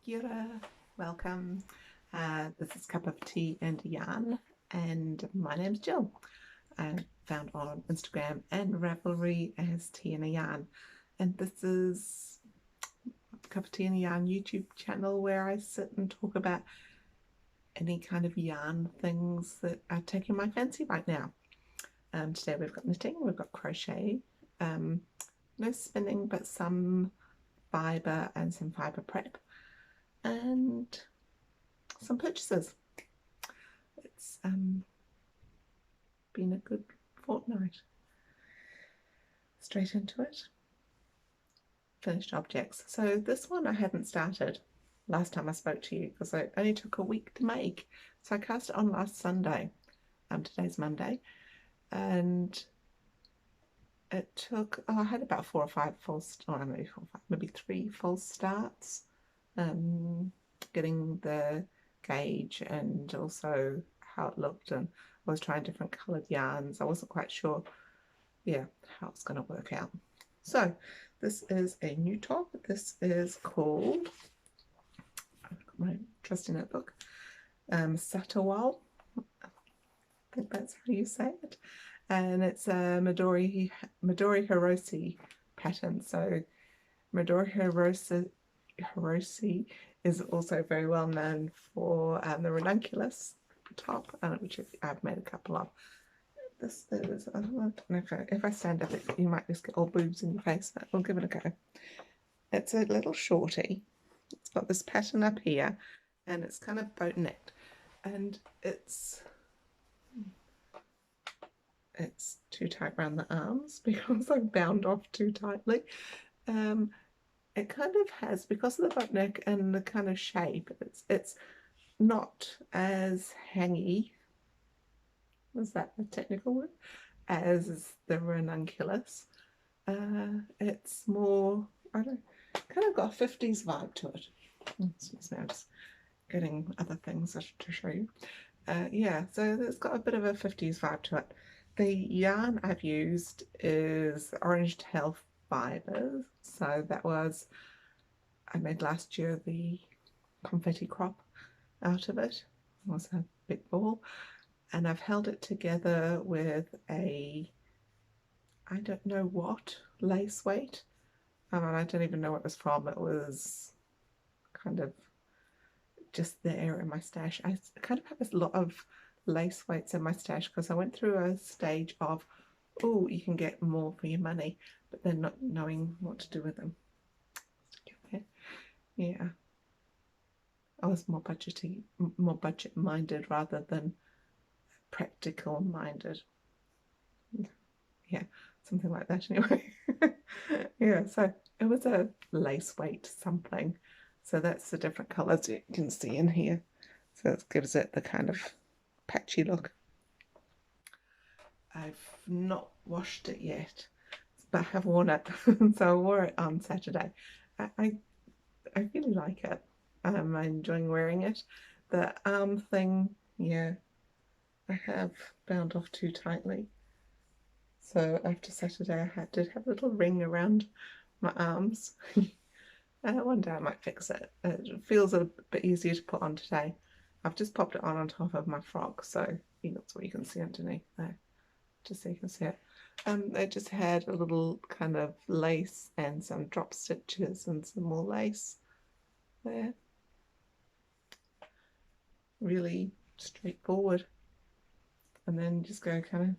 Kia ora, welcome. This is Cup of Tea and Yarn, and my name's Jill. I'm found on Instagram and Ravelry as Tea and a Yarn, and this is Cup of Tea and a Yarn YouTube channel where I sit and talk about any kind of yarn things that are taking my fancy right now. Today we've got knitting, we've got crochet, no spinning, but some fibre and some fibre prep, and some purchases. It's been a good fortnight. Straight into it. Finished objects. So this one I hadn't started last time I spoke to you because it only took a week to make. So I cast it on last Sunday. Today's Monday, and it took, I had about 4 or 5 false, or maybe 4 or 5, maybe 3 false starts, getting the gauge and also how it looked, and I was trying different coloured yarns. I wasn't quite sure, how it's going to work out. So this is a new top. This is called, I've got my trusty notebook, Satawal. I think that's how you say it, and it's a Midori Hiroshi pattern. So Midori Hiroshi is also very well known for the ranunculus top, which I've made a couple of. This is, I don't know if I stand up, you might just get all boobs in your face, but we'll give it a go. It's a little shorty. It's got this pattern up here, and it's kind of boat necked, and it's too tight around the arms because I've bound off too tightly. It kind of has, because of the boat neck and the kind of shape, it's not as hangy, was that a technical word, as the ranunculus. It's more, I don't know, kind of got a 50s vibe to it. Excuse me, I'm just getting other things to show you. Yeah, so it's got a bit of a 50s vibe to it. The yarn I've used is Orange Tail Fibres. So that was, I made last year the confetti crop out of it. It was a big ball. And I've held it together with a, I don't know what, lace weight. I don't even know what it was from. It was kind of just there in my stash. I kind of have a lot of lace weights in my stash because I went through a stage of, oh, you can get more for your money, but then not knowing what to do with them. Yeah, I was more budget minded rather than practical minded. Yeah, something like that anyway. Yeah, so it was a lace weight something. So that's the different colours you can see in here. So it gives it the kind of patchy look. I've not washed it yet, but I have worn it. So I wore it on Saturday. I really like it. I'm enjoying wearing it. The arm thing, yeah, I have bound off too tightly. So after Saturday I did have a little ring around my arms. One day I might fix it. It feels a bit easier to put on today. I've just popped it on top of my frock, so that's what you can see underneath there, just so you can see it. It just had a little kind of lace and some drop stitches and some more lace there. Really straightforward. And then just go kind of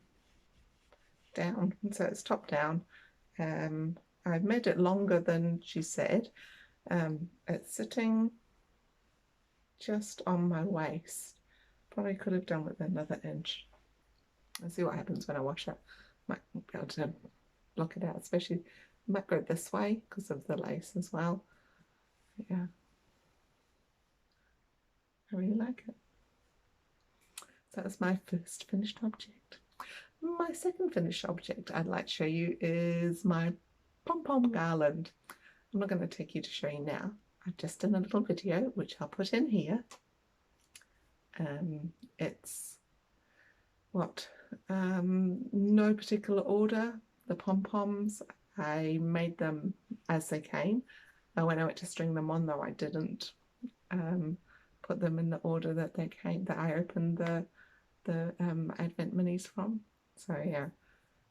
down, and so it's top down. I've made it longer than she said. It's sitting just on my waist. Probably could have done with another inch. I'll see what happens when I wash it. Might be able to block it out, especially might go this way because of the lace as well. Yeah, I really like it. So that's my first finished object. My second finished object I'd like to show you is my pom-pom garland. I'm not going to take you to show you now. I've just done a little video which I'll put in here. It's what, no particular order. The pom-poms, I made them as they came. When I went to string them on, though, I didn't put them in the order that they came, that I opened the Advent minis from. So yeah,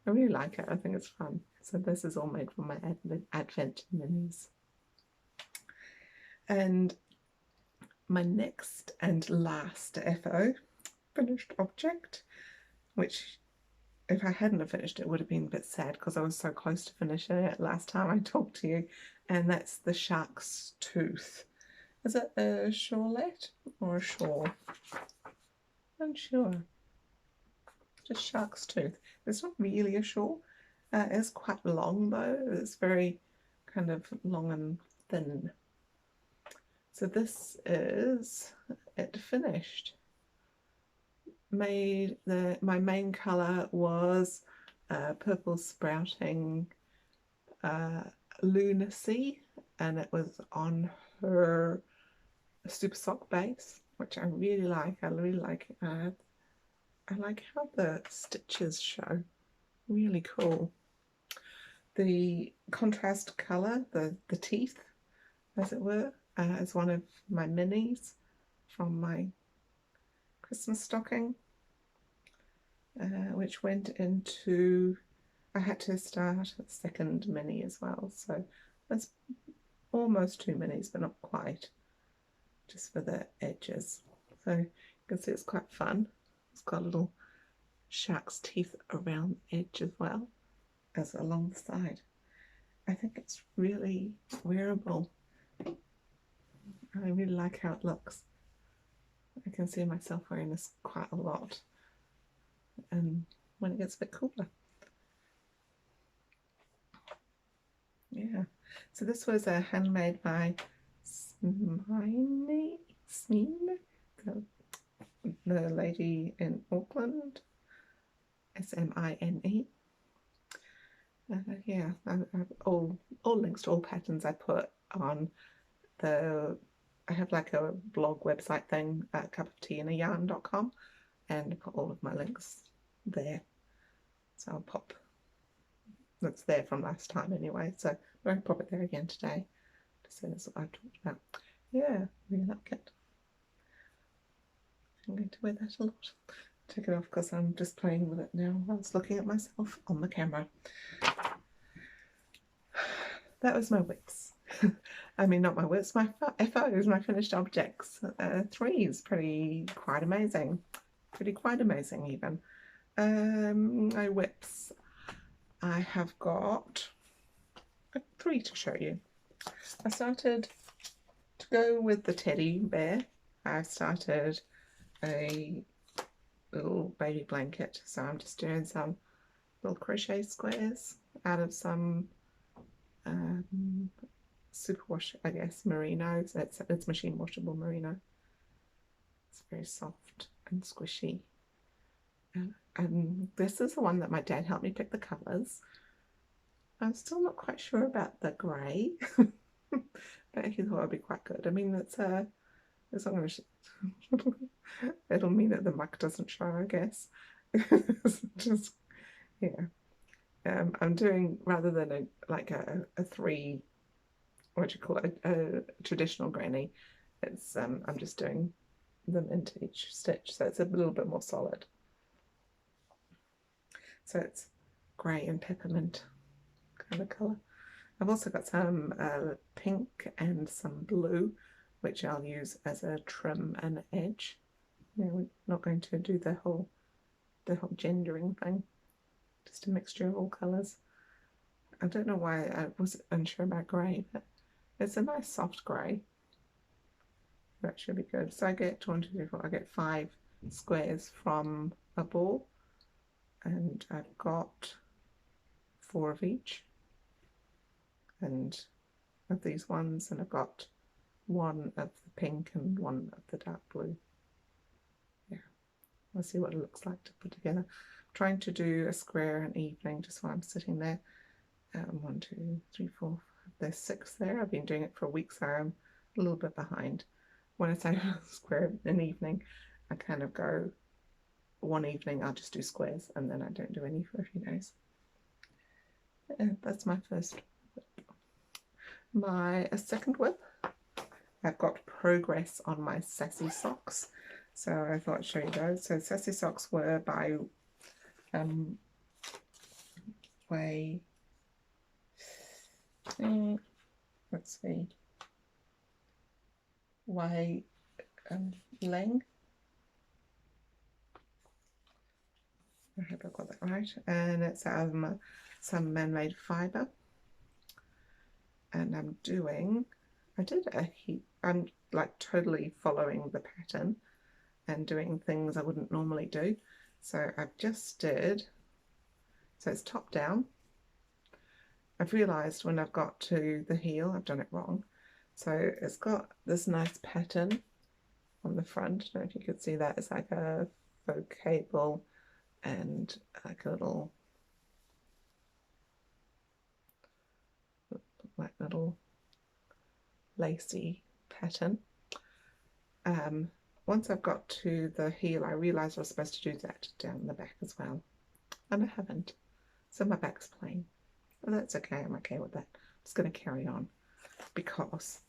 I really like it. I think it's fun. So this is all made from my Advent minis. And my next and last FO finished object, which if I hadn't have finished it would have been a bit sad because I was so close to finishing it last time I talked to you, and that's the shark's tooth. Is it a shawlette or a shawl? Unsure. Just shark's tooth. It's not really a shawl. It's quite long though. It's very kind of long and thin. So this is it finished. My main colour was purple sprouting lunacy, and it was on her super sock base, which I really like. I really like it. I like how the stitches show. Really cool. The contrast colour, the teeth, as it were, is one of my minis from my Christmas stocking, which went into, I had to start a second mini as well, so that's almost 2 minis, but not quite, just for the edges. So you can see it's quite fun. It's got a little shark's teeth around the edge as well as along the side. I think it's really wearable. I really like how it looks. I can see myself wearing this quite a lot, and when it gets a bit cooler. Yeah, so this was a handmade by Smine, the lady in Auckland, Smine. Yeah, all links to all patterns I put on the, I have like a blog website thing at cupofteainayarn.com, and I put all of my links there. So I'll pop, that's there from last time anyway, so I'll pop it there again today to say that's what I've talked about. Yeah, really like it. I'm going to wear that a lot. Take it off because I'm just playing with it now whilst looking at myself on the camera. That was my WIPs. I mean, not my WIPs, my FOs, my finished objects. 3 is quite amazing. Quite amazing even. My WIPs. I have got 3 to show you. I started to go with the teddy bear. I started a little baby blanket, so I'm just doing some little crochet squares out of some superwash, I guess, merino. So it's machine washable merino. It's very soft and squishy. And this is the one that my dad helped me pick the colours. I'm still not quite sure about the grey, but he thought it'd be quite good. I mean, it's not going to. It'll mean that the muck doesn't show, I guess. Just yeah. I'm doing, rather than a 3, what do you call it, a traditional granny, it's I'm just doing them into each stitch, so it's a little bit more solid. So it's grey and peppermint kind of colour. I've also got some pink and some blue, which I'll use as a trim and edge. You know, we're not going to do the whole gendering thing, just a mixture of all colours. I don't know why I was unsure about grey, but it's a nice soft grey. That should be good. So I get 1, 2, 3, 4, I get 5 squares from a ball, and I've got 4 of each, and of these ones, and I've got 1 of the pink and 1 of the dark blue. Yeah, I'll see what it looks like to put together. I'm trying to do a square an evening just while I'm sitting there. 1, 2, 3, 4, 5. There's 6 there. I've been doing it for a week, so I'm a little bit behind. When I say square an evening, I kind of go one evening I'll just do squares, and then I don't do any for a few days. That's my first whip. My second whip I've got progress on my sassy socks, so I thought I'd show you those. So sassy socks were by way, let's see, way Ling. I hope I got that right. And it's some man-made fibre. And I'm like totally following the pattern and doing things I wouldn't normally do. So I've just did, so it's top down. I've realised when I've got to the heel, I've done it wrong. So it's got this nice pattern on the front. I don't know if you could see that. It's like a faux cable and like a little lacy pattern. Once I've got to the heel, I realised I was supposed to do that down the back as well, and I haven't. So my back's plain. Well, that's okay. I'm okay with that. I'm just going to carry on because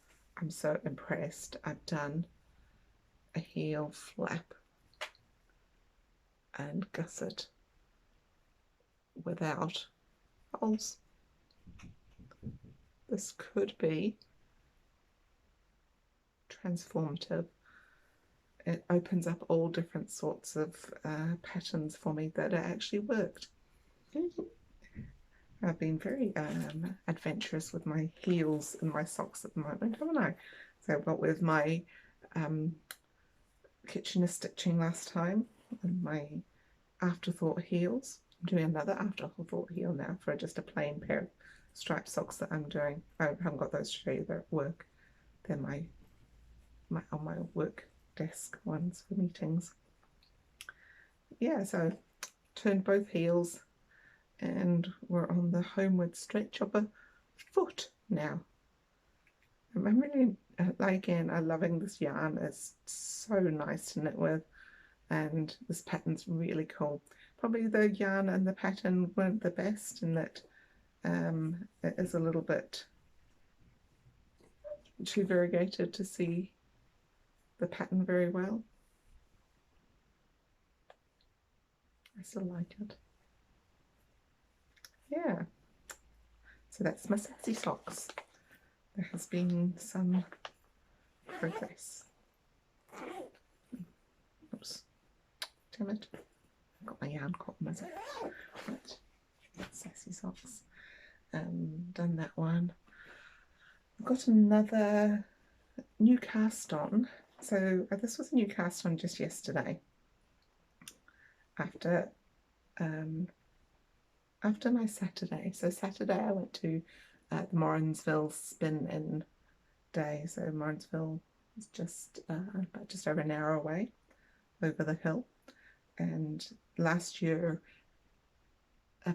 I'm so impressed. I've done a heel flap and gusset without holes. This could be transformative. It opens up all different sorts of patterns for me that actually worked. I've been very adventurous with my heels and my socks at the moment, haven't I? So what with my Kitchener stitching last time and my afterthought heels, I'm doing another afterthought heel now for just a plain pair of striped socks that I'm doing. I haven't got those to show you, they're at work. They're on my work desk ones for meetings. Yeah, so turned both heels and we're on the homeward stretch of a foot now. I'm really, again, I'm loving this yarn. It's so nice to knit with, and this pattern's really cool. Probably the yarn and the pattern weren't the best in that it is a little bit too variegated to see the pattern very well. I still like it. Yeah, so that's my sassy socks. There has been some progress. Oops, damn it, I've got my yarn caught in my zip. Right, sassy socks. Done that one. I've got another new cast on. So this was a new cast on just yesterday. After my Saturday. So Saturday I went to the Morrinsville Spin In Day. So Morrinsville is just about just over an hour away, over the hill. And last year,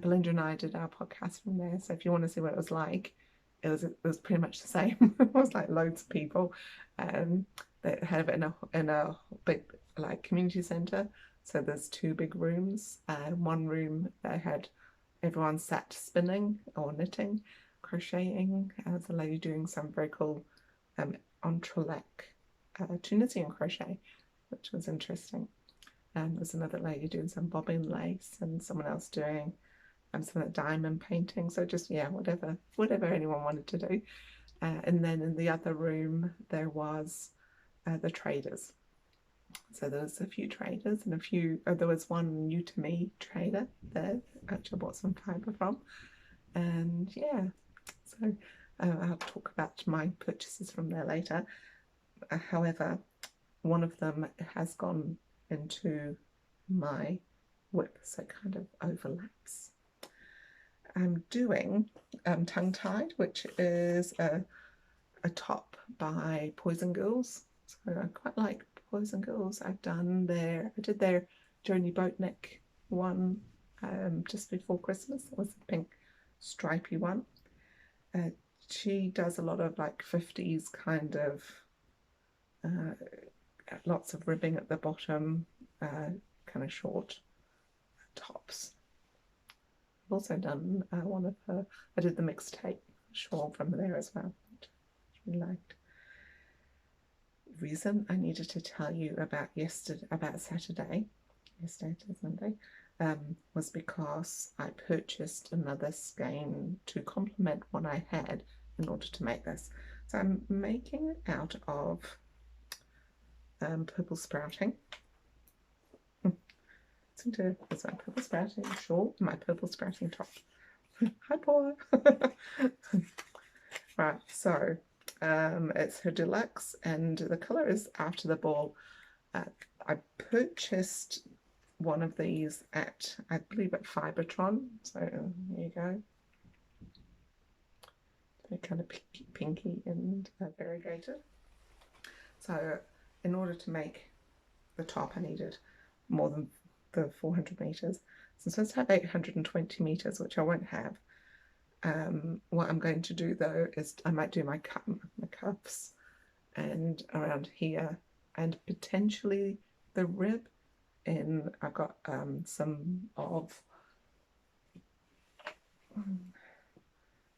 Belinda and I did our podcast from there. So if you want to see what it was like, it was pretty much the same. It was like loads of people. They have it in a big like community centre. So there's two big rooms. One room they had everyone sat spinning or knitting, crocheting. There's a lady doing some very cool entrelac to knitting and crochet, which was interesting. And there's another lady doing some bobbin lace and someone else doing some of the diamond painting. So just, yeah, whatever anyone wanted to do. And then in the other room there was the traders. So there was a few traders and there was one new to me trader there, which I bought some fibre from. And yeah, so I'll talk about my purchases from there later. However, one of them has gone into my whip, so it kind of overlaps. I'm doing Tongue Tied, which is a top by Poison Girls. So I quite like Poison Girls. I did their Joni Boatneck one just before Christmas. It was a pink stripy one. She does a lot of like 50s kind of lots of ribbing at the bottom, kind of short tops. I've also done one of her, I did the mixtape shawl from there as well, which I really liked. reason I needed to tell you about Saturday, yesterday is Monday, was because I purchased another skein to complement one I had in order to make this. So I'm making it out of purple sprouting. It's my purple sprouting shawl, my purple sprouting top. Hi, Paula. Right, so it's her deluxe, and the colour is After the Ball. I purchased one of these at, I believe, at Fibertron. So here you go. They're kind of pinky and variegated. So in order to make the top, I needed more than the 400 meters. So I'm supposed to have 820 meters, which I won't have. What I'm going to do though is I might do my cuffs and around here, and potentially the rib. And I've got some of kind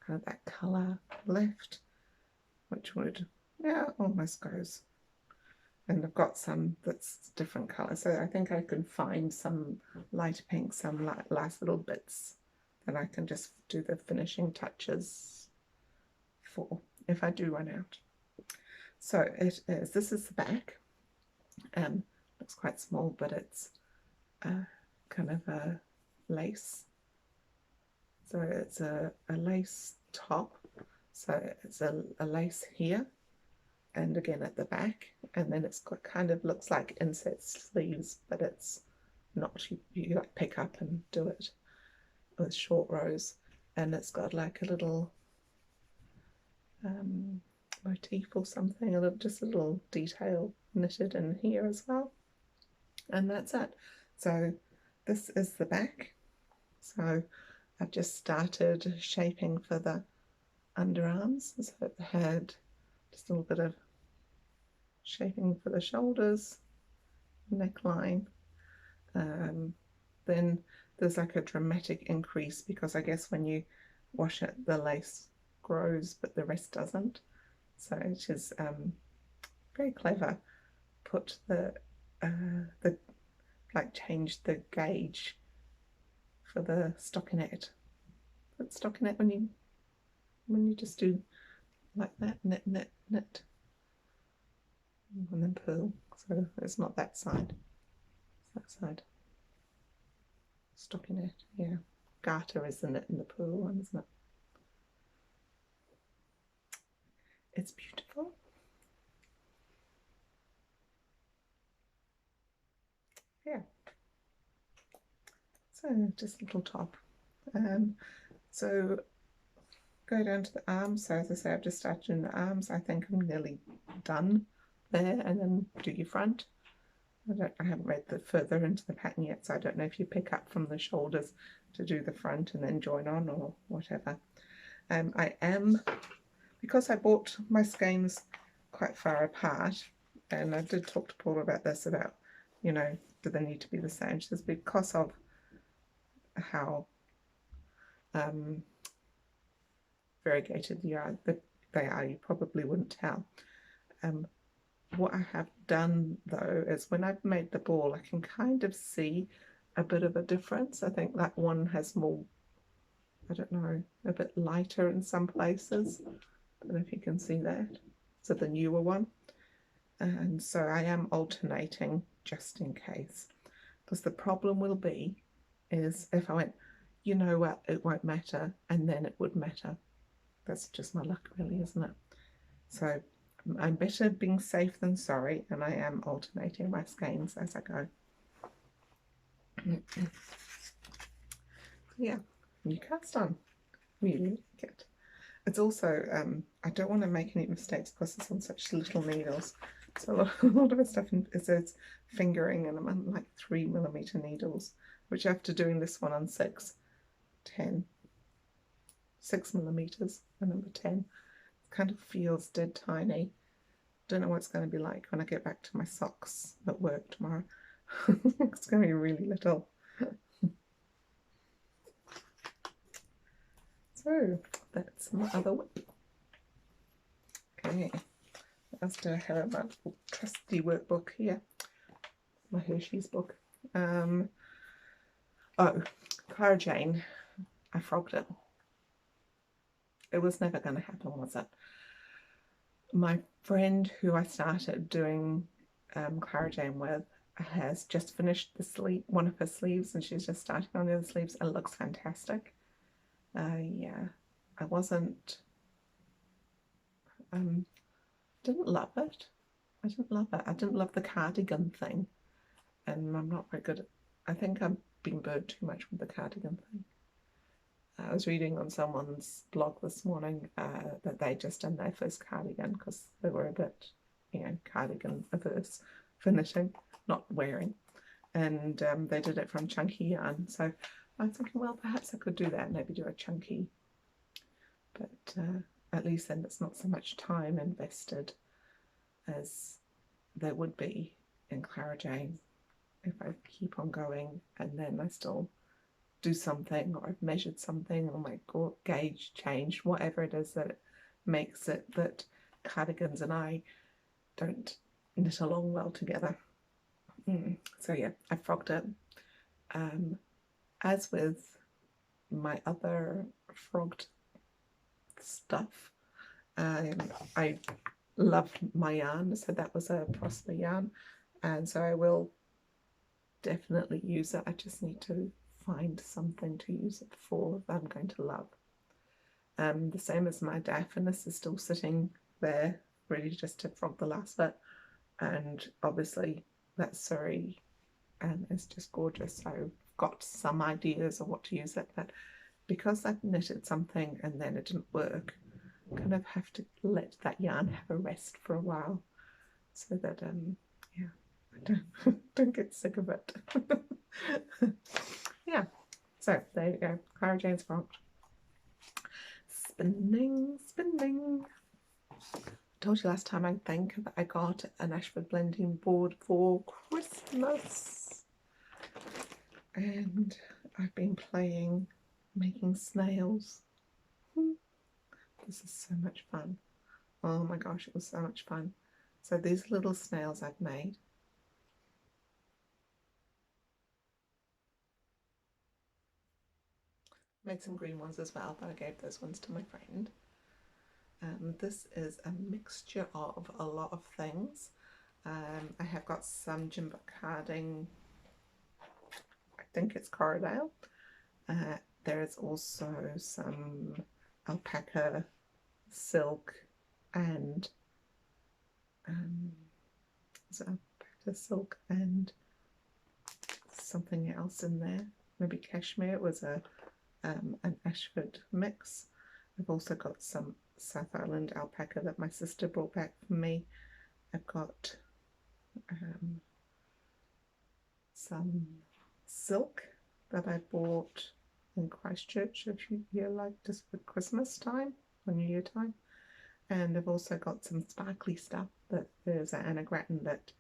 of that colour left, which would, yeah, almost goes. And I've got some that's different colour, so I think I can find some lighter pink, some last little bits that I can just do the finishing touches for if I do run out. So it is, this is the back. Looks quite small, but it's kind of a lace. So it's a lace top. So it's a lace here, and again at the back, and then it's got, kind of looks like inset sleeves, but it's not. You like pick up and do it with short rows, and it's got like a little motif or something, just a little detail knitted in here as well, and that's it. So this is the back. So I've just started shaping for the underarms, so it had just a little bit of shaping for the shoulders, neckline. Then there's like a dramatic increase because I guess when you wash it the lace grows but the rest doesn't, so it is very clever. Put the like change the gauge for the stockinette. Put stockinette when you just do like that, knit, knit, knit, and then pull. So it's not that side, it's that side. Stockinette, yeah. Garter is the knit and the pull one, isn't it? It's beautiful. Yeah. So just a little top. So go down to the arms. So as I say, I've just started in the arms. I think I'm nearly done there, and then do your front. I haven't read the further into the pattern yet, so I don't know if you pick up from the shoulders to do the front and then join on or whatever. I am, because I bought my skeins quite far apart, and I did talk to Paul about this, about, you know, do they need to be the same? She says because of how variegated they are, you probably wouldn't tell. What I have done though is when I've made the ball, I can kind of see a bit of a difference. I think that one has more, I don't know, a bit lighter in some places. I don't know if you can see that. So the newer one. And so I am alternating just in case. Because the problem will be is if I went, you know what, it won't matter, and then it would matter. That's just my luck really, isn't it? So I'm better being safe than sorry, and I am alternating my skeins as I go. Yeah, new cast on. Really like it. It's also, I don't want to make any mistakes because it's on such little needles. So a lot of the stuff is fingering, and I'm on like 3mm needles, which after doing this one on 6mm, the number 10, it kind of feels dead tiny. Don't know what it's going to be like when I get back to my socks at work tomorrow. It's going to be really little. So that's my other whip. Okay, else do I have in my trusty workbook here? My Hershey's book. Oh, Clara Jane. I frogged it. It was never going to happen, was it? My friend who I started doing Clara Jane with has just finished the sleeve, one of her sleeves, and she's just starting on the other sleeves. It looks fantastic. Yeah, I wasn't, didn't love it. I didn't love it. I didn't love the cardigan thing, and I'm not very good at, I think I've been burnt too much with the cardigan thing. I was reading on someone's blog this morning that they just done their first cardigan because they were a bit, cardigan averse for knitting, not wearing, and they did it from chunky yarn. So I was thinking, well, perhaps I could do that, maybe do a chunky, but at least then it's not so much time invested as there would be in Clara Jane if I keep on going and then I still do something, or I've measured something, or my gauge changed, whatever it is that makes it that cardigans and I don't knit along well together. So yeah, I frogged it. As with my other frogged stuff, I loved my yarn, so that was a Prosper yarn, and so I will definitely use it. I just need to find something to use it for that I'm going to love. The same as my diaphanous is still sitting there ready just to frog the last bit, and obviously that Surrey is just gorgeous, so I've got some ideas of what to use it, but because I've knitted something and then it didn't work, I kind of have to let that yarn have a rest for a while so that yeah, I don't get sick of it. Yeah, so there you go, Clara Jane's frogged. Spinning. Told you last time, I think, that I got an Ashford blending board for Christmas, and I've been making snails. This is so much fun. Oh my gosh, it was so much fun. So these little snails I've made. Made some green ones as well, but I gave those ones to my friend. This is a mixture of a lot of things. I have got some jimbo carding, I think it's Corridale. There is also some alpaca, silk, and alpaca, silk, and something else in there. Maybe cashmere. It was an Ashford mix. I've also got some South Island alpaca that my sister brought back for me. I've got some silk that I bought in Christchurch a few years, like just for Christmas time or New Year time. And I've also got some sparkly stuff that there's an Anna Grattan that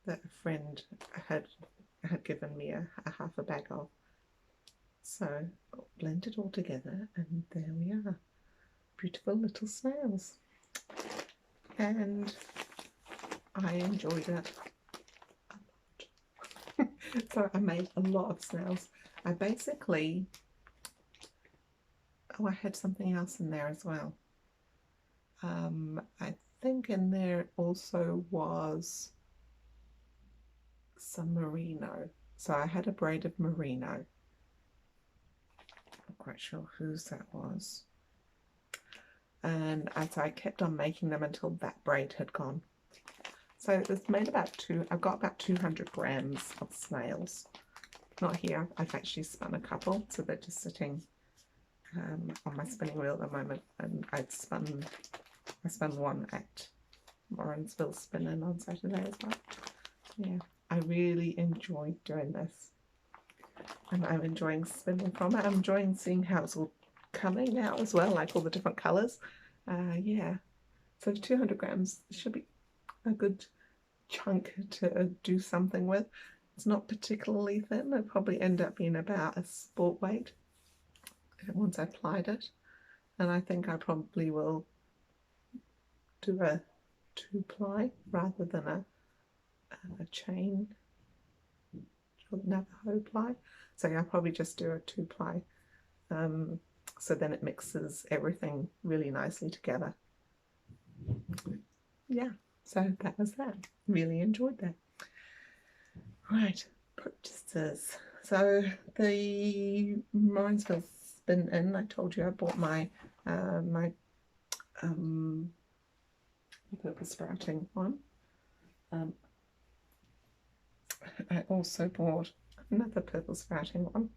that a friend had given me a half a bag of. So blend it all together, and there we are, beautiful little snails, and I enjoyed it a lot. So I made a lot of snails. I basically, I had something else in there as well. I think in there also was some merino. So I had a braid of merino. Not quite sure whose that was. And as I kept on making them until that braid had gone. So it's made I've got about 200 grams of snails. Not here, I've actually spun a couple, so they're just sitting on my spinning wheel at the moment. And I spun one at Morrinsville Spinning on Saturday as well. Yeah, I really enjoyed doing this. And I'm enjoying spinning from it. I'm enjoying seeing how it's all coming out as well, like all the different colours. Yeah, so 200 grams should be a good chunk to do something with. It's not particularly thin. It'll probably end up being about a sport weight once I've plied it. And I think I probably will do a 2-ply rather than a chain Navajo ply. So I'll probably just do a 2-ply. So then it mixes everything really nicely together. Yeah, so that was that. Really enjoyed that. Right, purchases. So the Morrinsville Spin In, I told you I bought my purple sprouting one. I also bought another purple sprouting one.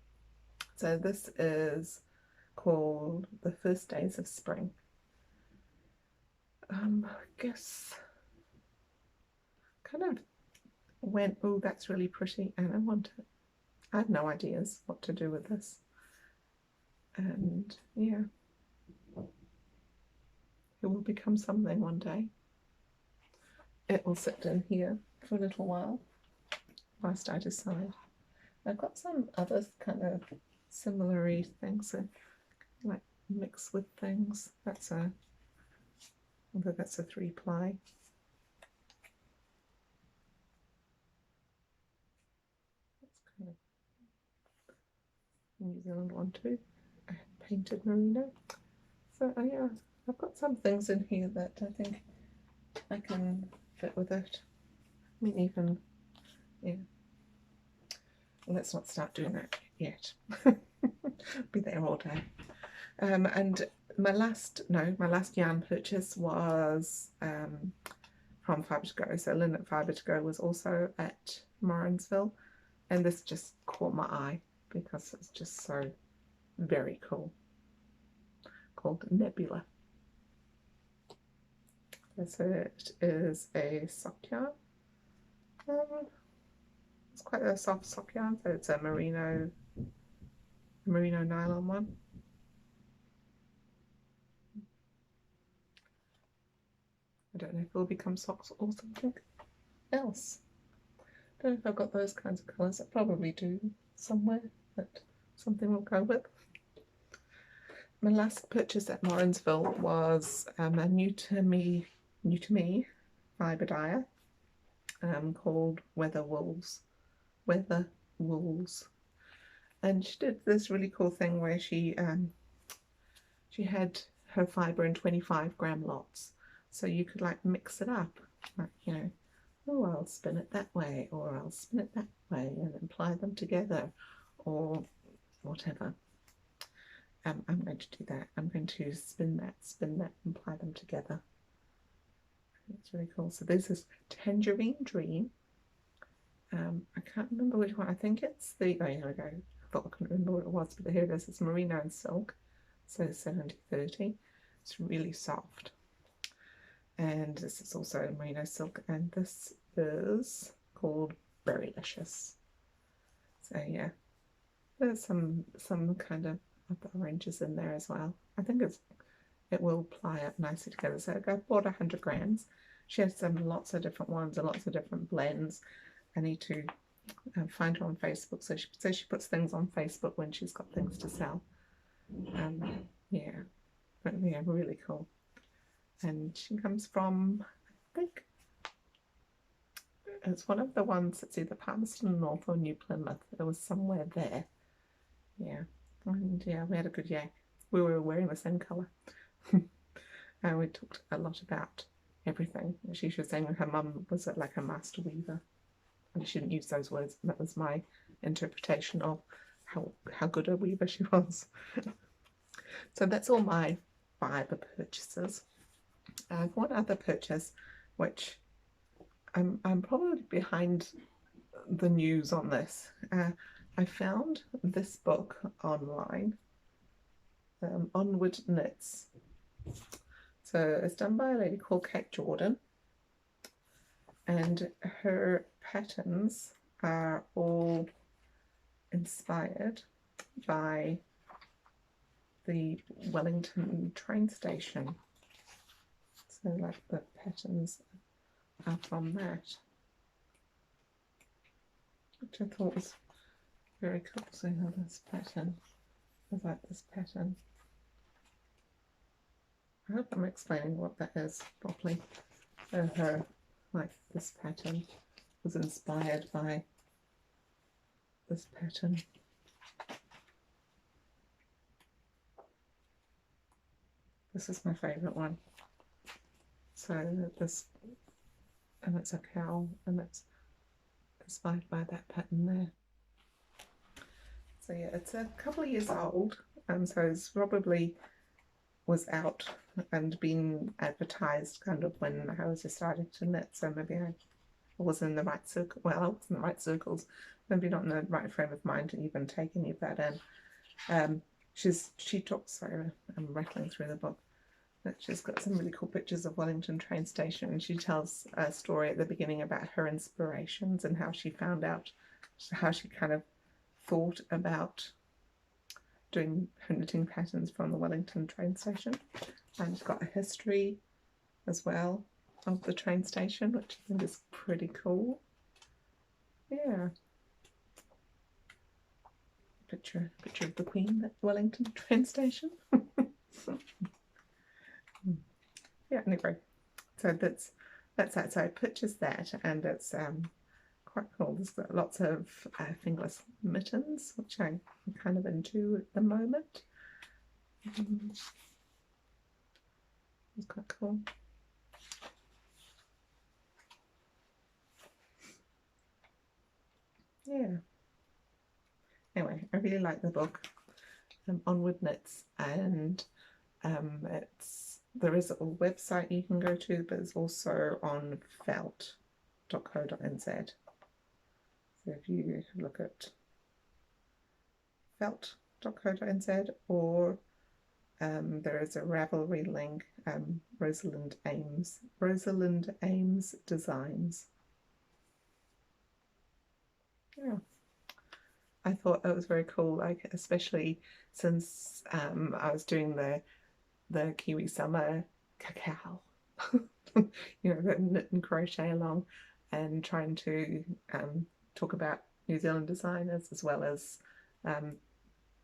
So this is called The First Days of Spring. I guess kind of went, oh, that's really pretty, and I want it. I have no ideas what to do with this. And yeah, it will become something one day. It will sit in here for a little while whilst I decide. I've got some other kind of similar things that like mix with things. That's a 3-ply. That's kind of New Zealand one too. I painted merino. So yeah, I've got some things in here that I think I can fit with it. I mean, even, yeah. Let's not start doing that yet. Be there all day. And my last yarn purchase was from Fibre to Go. So Lynn at Fibre to Go was also at Morrinsville, and this just caught my eye because it's just so very cool. Called Nebula. So it is a sock yarn. It's quite a soft sock yarn, so it's a merino nylon one. I don't know if it will become socks or something else. I don't know if I've got those kinds of colours. I probably do somewhere, but something will go with. My last purchase at Morrinsville was a new to me fibre dyer called Weather Wools. And she did this really cool thing where she had her fibre in 25-gram lots, so you could like mix it up, like, you know, oh, I'll spin it that way, or I'll spin it that way, and then ply them together, or whatever. I'm going to do that. I'm going to spin that, and ply them together. It's really cool. So this is Tangerine Dream. I can't remember which one. I think it's the, oh, here we go. I thought I couldn't remember what it was, but here it is. It's merino and silk. So 70-30. It's really soft. And this is also merino silk, and this is called Berrylicious. So yeah, there's some kind of oranges in there as well. I think it will ply up nicely together. So I bought 100 grams. She has lots of different ones and lots of different blends. I need to find her on Facebook. So she says she puts things on Facebook when she's got things to sell. Yeah, but yeah, really cool. And she comes from, I think it's one of the ones that's either Palmerston North or New Plymouth. It was somewhere there. Yeah, and yeah, we had a good yak. We were wearing the same colour. And we talked a lot about everything. She was saying her mum was like a master weaver. And she didn't use those words, and that was my interpretation of how good a weaver she was. So that's all my fibre purchases. One other purchase, which I'm probably behind the news on this. I found this book online, Onward Knits. So it's done by a lady called Kate Jordan, and her patterns are all inspired by the Wellington train station. So like the patterns are from that, which I thought was very cool. So how this pattern, I like this pattern. I hope I'm explaining what that is properly. Her, like, this pattern was inspired by this pattern. This is my favourite one. So this, and it's a cow, and it's inspired by that pattern there. So yeah, it's a couple of years old, so it's probably was out and been advertised kind of when I was just starting to knit. So maybe I was in the right circle. Well, I was in the right circles. Maybe not in the right frame of mind to even take any of that in. She talks. Sorry, I'm rattling through the book. She's got some really cool pictures of Wellington train station, and she tells a story at the beginning about her inspirations and how she found out, how she kind of thought about doing her knitting patterns from the Wellington train station. And it's got a history as well of the train station, which I think is pretty cool. Yeah. Picture of the Queen at Wellington train station. Yeah, anyway, so that's that. So I purchased that, and it's quite cool. There's got lots of fingerless mittens, which I'm kind of into at the moment. It's quite cool. Yeah. Anyway, I really like the book. Onward Knits, and there is a website you can go to, but it's also on felt.co.nz. So if you look at felt.co.nz, or there is a Ravelry link, Rosalind Ames Designs. Yeah, I thought that was very cool, like especially since I was doing the Kiwi Summer cacao, you know, the knit and crochet along, and trying to talk about New Zealand designers as well as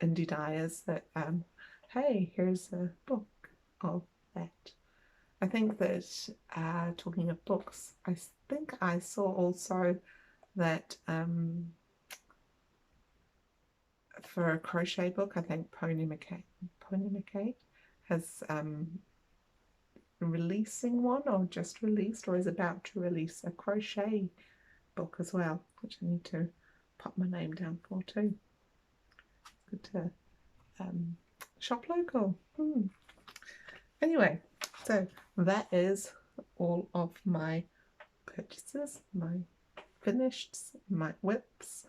indie dyers. That hey, here's a book of that. I think that talking of books, I think I saw also that for a crochet book, I think Pony McKay has releasing one, or just released, or is about to release a crochet book as well, which I need to pop my name down for too. Good to shop local. Anyway, so that is all of my purchases, my finished, my whips,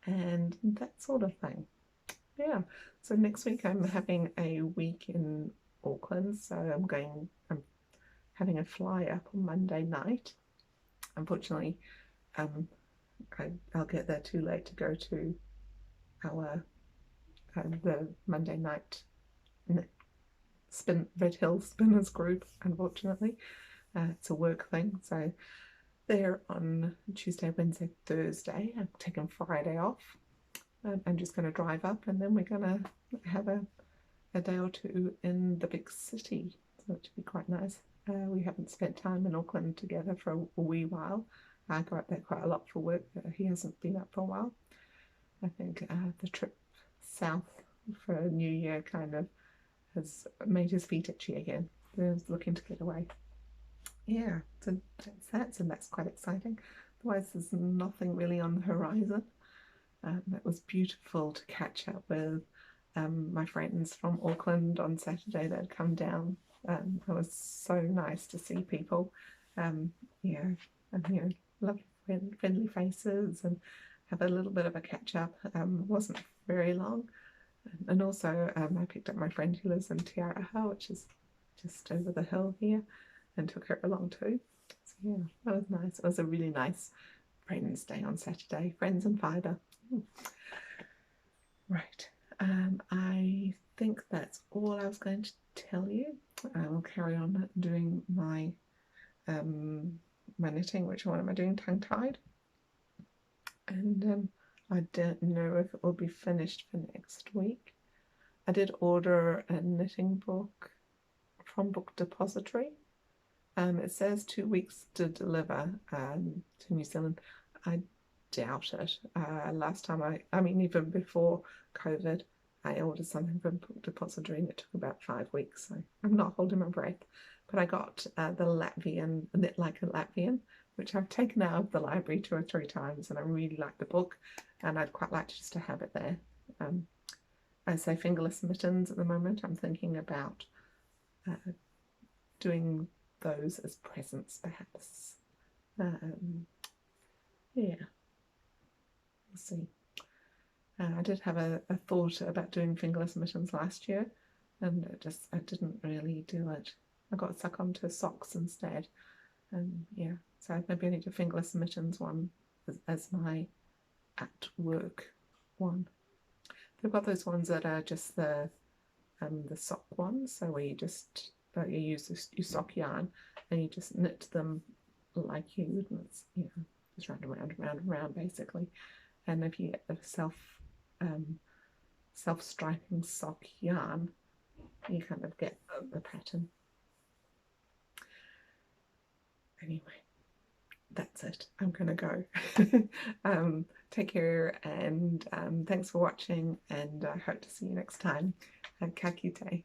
and that sort of thing. Yeah, so next week I'm having a week in Auckland, so I'm having a fly up on Monday night. Unfortunately, I'll get there too late to go to our the Monday night Red Hill Spinners group. Unfortunately, it's a work thing, so they're on Tuesday, Wednesday, Thursday. I'm taking Friday off. I'm just going to drive up, and then we're going to have a day or two in the big city, so it should be quite nice. We haven't spent time in Auckland together for a wee while. I go up there quite a lot for work, but he hasn't been up for a while. I think the trip south for New Year kind of has made his feet itchy again. He's looking to get away. Yeah, so that's quite exciting. Otherwise, there's nothing really on the horizon. It was beautiful to catch up with my friends from Auckland on Saturday that had come down. It was so nice to see people, yeah, and you know, lovely friendly faces, and have a little bit of a catch up. Wasn't very long, and also I picked up my friend who lives in Te Araha, which is just over the hill here, and took her along too. So yeah, that was nice. It was a really nice Friends Day on Saturday. Friends and fibre. Right. I think that's all I was going to tell you. I will carry on doing my my knitting. Which one am I doing? Tongue-tied. And I don't know if it will be finished for next week. I did order a knitting book from Book Depository. It says 2 weeks to deliver to New Zealand. I doubt it. Last time I mean, even before COVID, I ordered something from Book Depository and it took about 5 weeks. So I'm not holding my breath. But I got the Latvian, Knit Like a Latvian, which I've taken out of the library 2 or 3 times, and I really like the book, and I'd quite like just to have it there. I say fingerless mittens at the moment. I'm thinking about doing those as presents, perhaps. Yeah, we'll see. I did have a thought about doing fingerless mittens last year, and I didn't really do it. I got stuck onto socks instead, and yeah, so maybe I need a fingerless mittens one as my at work one. They've got those ones that are just the sock ones, so where you just you use your sock yarn and you just knit them like you would, just round and round basically. And if you get the self-striping sock yarn, you kind of get the pattern. Anyway, that's it. I'm gonna go. Take care, and thanks for watching, and I hope to see you next time. Ka kite.